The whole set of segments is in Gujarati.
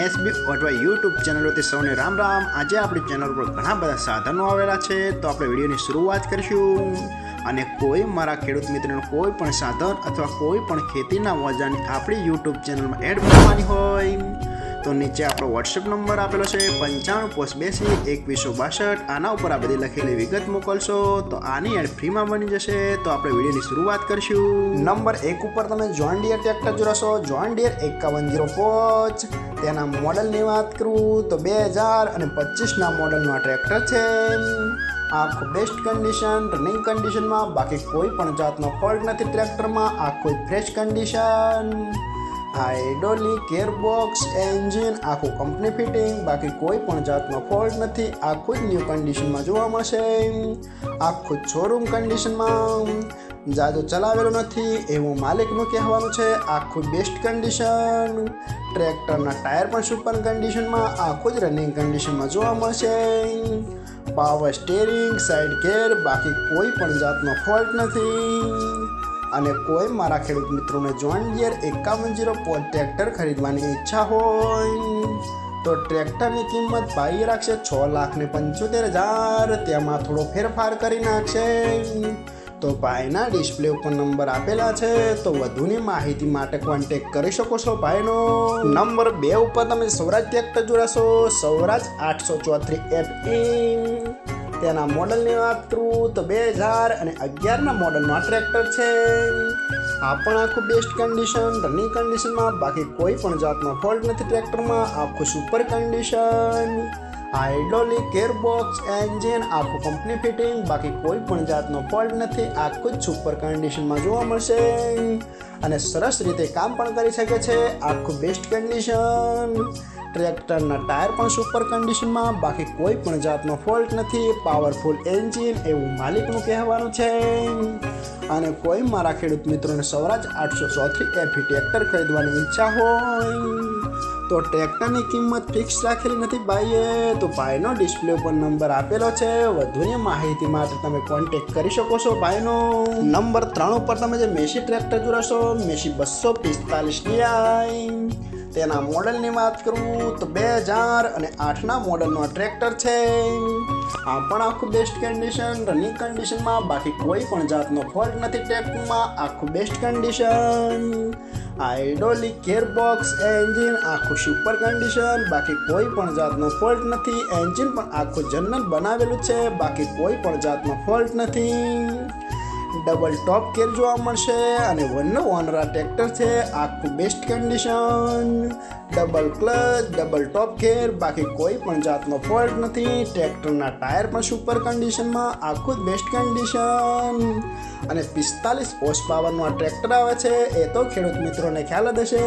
એસબી અથવા યુટ્યુબ ચેનલોથી સૌને રામ રામ। આજે આપણી ચેનલ પર ઘણા બધા સાધનો આવેલા છે, તો આપણે વિડીયોની શરૂઆત કરીશું। અને કોઈ મારા ખેડૂત મિત્રોને કોઈ પણ સાધન અથવા કોઈ પણ ખેતીના ઓજારની આપણી યુટ્યુબ ચેનલમાં એડ કરવાની હોય તો નીચે આપણો વોટ્સએપ નંબર આપેલો છે 95822162। આના ઉપર આ બધી લખેલી વિગત મોકલશો તો આની એડ ફ્રીમાં બની જશે। તો આપણે વિડીયોની શરૂઆત કરીશું। નંબર 1 ઉપર તમે જોન ડીયર ટ્રેક્ટર જોશો, જોન ડીયર 5105। તેના મોડલની વાત કરું તો 2025ના મોડલનું આ ટ્રેક્ટર છે। આખું બેસ્ટ કન્ડિશન, રનિંગ કન્ડિશનમાં, બાકી કોઈ પણ જાતનો ફોલ્ટ નથી ટ્રેક્ટરમાં। આખું fresh condition, hydraulic gearbox, engine આખું કંપની ફિટિંગ, બાકી કોઈ પણ જાતનો ફોલ્ટ નથી। આખું જ ન્યૂ કન્ડિશનમાં જોવા મળશે। આખું શોરૂમ કન્ડિશનમાં, જાદુ ચલાવેલું નથી એવું માલિકનું કહેવાનું છે। આખું બેસ્ટ કન્ડિશન, ટ્રેક્ટરના ટાયર પણ સુપર કન્ડિશનમાં, આખું જ રનિંગ કન્ડિશનમાં જોવા મળશે। પાવર સ્ટીરિંગ, સાઇડ ગેર, બાકી કોઈ પણ જાતનો ફોલ્ટ નથી। અને કોઈ મારા ખેડૂત મિત્રોને જોન ડીયર 5105 ટ્રેક્ટર ખરીદવાની ઈચ્છા હોય તો ટ્રેક્ટરની કિંમત ભાઈ રાખશે 6,75,000। તેમાં થોડો ફેરફાર કરી નાખશે। તો ભાઈના ડિસ્પ્લે ઉપર નંબર આપેલા છે, તો વધુની માહિતી માટે કોન્ટેક્ટ કરી શકો છો ભાઈનો। નંબર 2 ઉપર તમે સ્વરાજ ટ્રેક્ટર જોશો, સ્વરાજ 834 FE। તેના મોડલની વાત કરું તો 2011ના મોડલનું આ ટ્રેક્ટર છે। આ પણ આખું બેસ્ટ કન્ડિશન, રનિંગ કન્ડિશનમાં, બાકી કોઈ પણ જાતનો ફોલ્ટ નથી ટ્રેક્ટરમાં। આખું super condition, hydraulic gearbox, engine આખું કંપની ફિટિંગ, બાકી કોઈ પણ જાતનો ફોલ્ટ નથી। આખું જ સુપર કન્ડિશનમાં જોવા મળશે અને સરસ રીતે કામ પણ કરી શકે છે। આખું બેસ્ટ કન્ડિશન, ટ્રેક્ટરના ટાયર પણ સુપર કન્ડિશનમાં, બાકી કોઈ પણ જાતનો ફોલ્ટ નથી। પાવરફુલ એન્જિન એવું માલિકનું કહેવાનું છે। અને કોઈ મારા ખેડૂત મિત્રોને સ્વરાજ 834 FE ટ્રેક્ટર ખરીદવાની ઈચ્છા હોય તો ટ્રેક્ટરની કિંમત ફિક્સ રાખેલી નથી ભાઈએ, તો ભાઈનો ડિસ્પ્લે ઉપર નંબર આપેલો છે। વધુની માહિતી માટે તમે કોન્ટેક્ટ કરી શકો છો ભાઈનો। નંબર 3 ઉપર તમે જે મેસી ટ્રેક્ટર જોશો, મેસી 245 DI। તેના મોડલની વાત કરું તો 2008ના મોડલનું આ ટ્રેક્ટર છે। આ પણ આખું બેસ્ટ કન્ડિશન, રનિંગ કન્ડિશનમાં, બાકી કોઈ પણ જાતનો ફોલ્ટ નથી ટ્રેક્ટરમાં। આખું best condition, hydraulic gearbox, engine આખું સુપર કન્ડિશન, બાકી કોઈ પણ જાતનો ફોલ્ટ નથી। એન્જિન પણ આખું જનરલ બનાવેલું છે, બાકી કોઈ પણ જાતનો ફોલ્ટ નથી। ડબલ ટોપ ગેર જોવા મળશે અને વનનો ઓનર આ ટ્રેક્ટર છે। આખું best condition, double clutch, double top gear, બાકી કોઈ પણ જાતનો ફોલ્ટ નથી। ટ્રેક્ટરના ટાયર પણ સુપર કન્ડિશનમાં, આખું જ બેસ્ટ કન્ડિશન। અને 45 હોર્સ પાવરનું આ ટ્રેક્ટર આવે છે, એ તો ખેડૂત મિત્રોને ખ્યાલ જ હશે।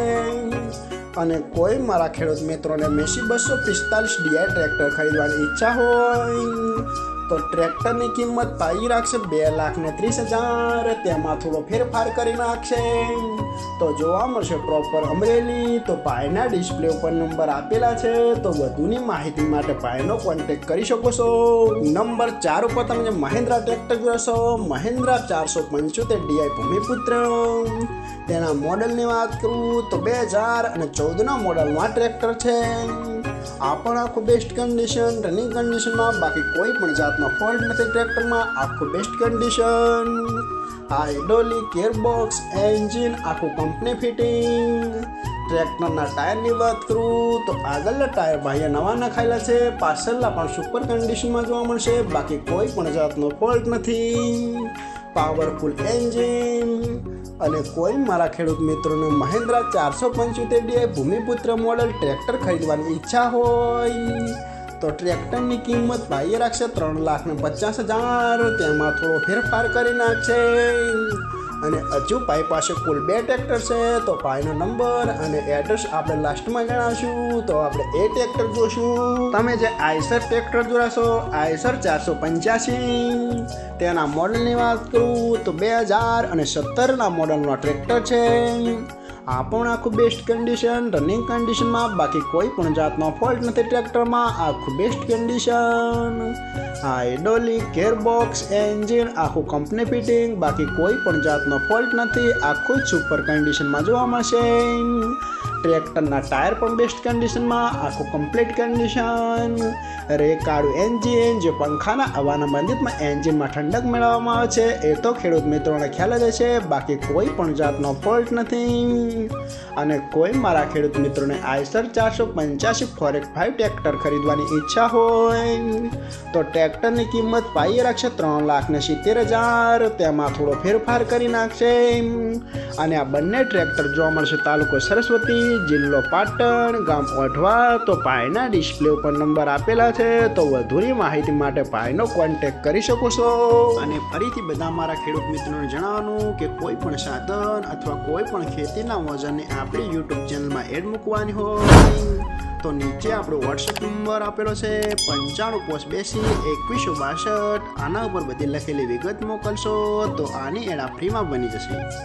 અને કોઈ મારા ખેડૂત મિત્રોને મેસી 245 DI ટ્રેક્ટર ખરીદવાની ઈચ્છા હોય તો ટ્રેક્ટરની કિંમત પાઈ રાખશે 2,30,000। તેમાં થોડો ફેરફાર કરી નાખશે। તો જોવા મળશે પ્રોપર અમરેલી। તો ભાઈના ડિસ્પ્લે ઉપર નંબર આપેલા છે, તો વધુની માહિતી માટે ભાઈનો કોન્ટેક્ટ કરી શકો છો। નંબર 4 ઉપર તમે જે મહિન્દ્રા ટ્રેક્ટર જોશો, મહિન્દ્રા 475 DI ભૂમિપુત્ર। તેના મોડલની વાત કરું તો 2014ના મોડલનું આ ટ્રેક્ટર છે। આ પણ આખું બેસ્ટ કન્ડિશન, રનિંગ કન્ડિશનમાં, બાકી કોઈ પણ જાતનો ફોલ્ટ નથી ટ્રેક્ટરમાં। આખું best condition, hydraulic gearbox, engine આખું કંપની ફિટિંગ। ટ્રેક્ટરના ટાયરની વાત કરું તો આગળના ટાયર ભાઈએ નવા નખાયેલા છે, પાછળના પણ સુપર કન્ડિશનમાં જોવા મળશે, બાકી કોઈ પણ જાતનો ફોલ્ટ નથી। Powerful engine. અને કોઈ મારા ખેડૂત મિત્રોને Mahindra 475 DI Bhumiputra model tractor ખરીદવાની ઈચ્છા હોય તો ટ્રેક્ટરની કિંમત ભાઈએ રાખશે 3,50,000। તેમાં થોડો ફેરફાર કરી નાખશે। અને હજુ ભાઈ પાસે કુલ 2 ટ્રેક્ટર છે, તો ભાઈનો નંબર અને એડ્રેસ આપણે લાસ્ટમાં જણાવશું। તો આપણે એ ટ્રેક્ટર જોશું। તમે જે આઈસર ટ્રેક્ટર જોશો, આઈસર 485। તેના મોડલની વાત કરું તો 2017ના મોડલનું આ ટ્રેક્ટર છે। આ પણ આખું બેસ્ટ કન્ડિશન, રનિંગ કન્ડિશનમાં, બાકી કોઈ પણ જાતનો ફોલ્ટ નથી ટ્રેક્ટરમાં। આખું best condition, hydraulic gearbox, engine આખું કંપની ફિટિંગ, બાકી કોઈ પણ જાતનો ફોલ્ટ નથી। આખું જ સુપર કન્ડિશનમાં જોવા મળશે। ટ્રેક્ટરના ટાયર પણ બેસ્ટ કન્ડિશનમાં, આખું કમ્પ્લીટ કન્ડિશન, રેકાળું એન્જિન, જે પંખાના હવાના બંધિતમાં એન્જિનમાં ઠંડક મેળવવામાં આવે છે એ તો ખેડૂત મિત્રોને ખ્યાલ જ છે. બાકી કોઈ પણ જાતનો ફોલ્ટ નથી. અને કોઈ મારા ખેડૂત મિત્રોને આઈસર 485 4x5 ટ્રેક્ટર ખરીદવાની ઈચ્છા હોય તો ટ્રેક્ટરની કિંમત પાઈએ રાખશે 3,70,000, તેમાં થોડો ફેરફાર કરી નાખશે. અને આ બંને ટ્રેક્ટર જોવા મળશે તાલુકો સરસ્વતી, જિલ્લો પાટણ, ગામ ઓઢવા. તો ભાઈના ડિસ્પ્લે ઉપર નંબર આપેલા છે, તો વધુની માહિતી માટે ભાઈનો કોન્ટેક્ટ કરી શકો છો. અને ફરીથી બધા મારા ખેડૂત મિત્રોને જણાવવાનું કે કોઈ પણ સાધન અથવા કોઈ પણ ખેતીના ઓજારને આપણી યુટ્યુબ ચેનલમાં એડ મૂકવાની હોય તો નીચે આપણો વોટ્સઅપ નંબર આપેલો છે 9582 2162. આના ઉપર બધી લખેલી વિગત મોકલશો તો આની એડ ફ્રીમાં બની જશે.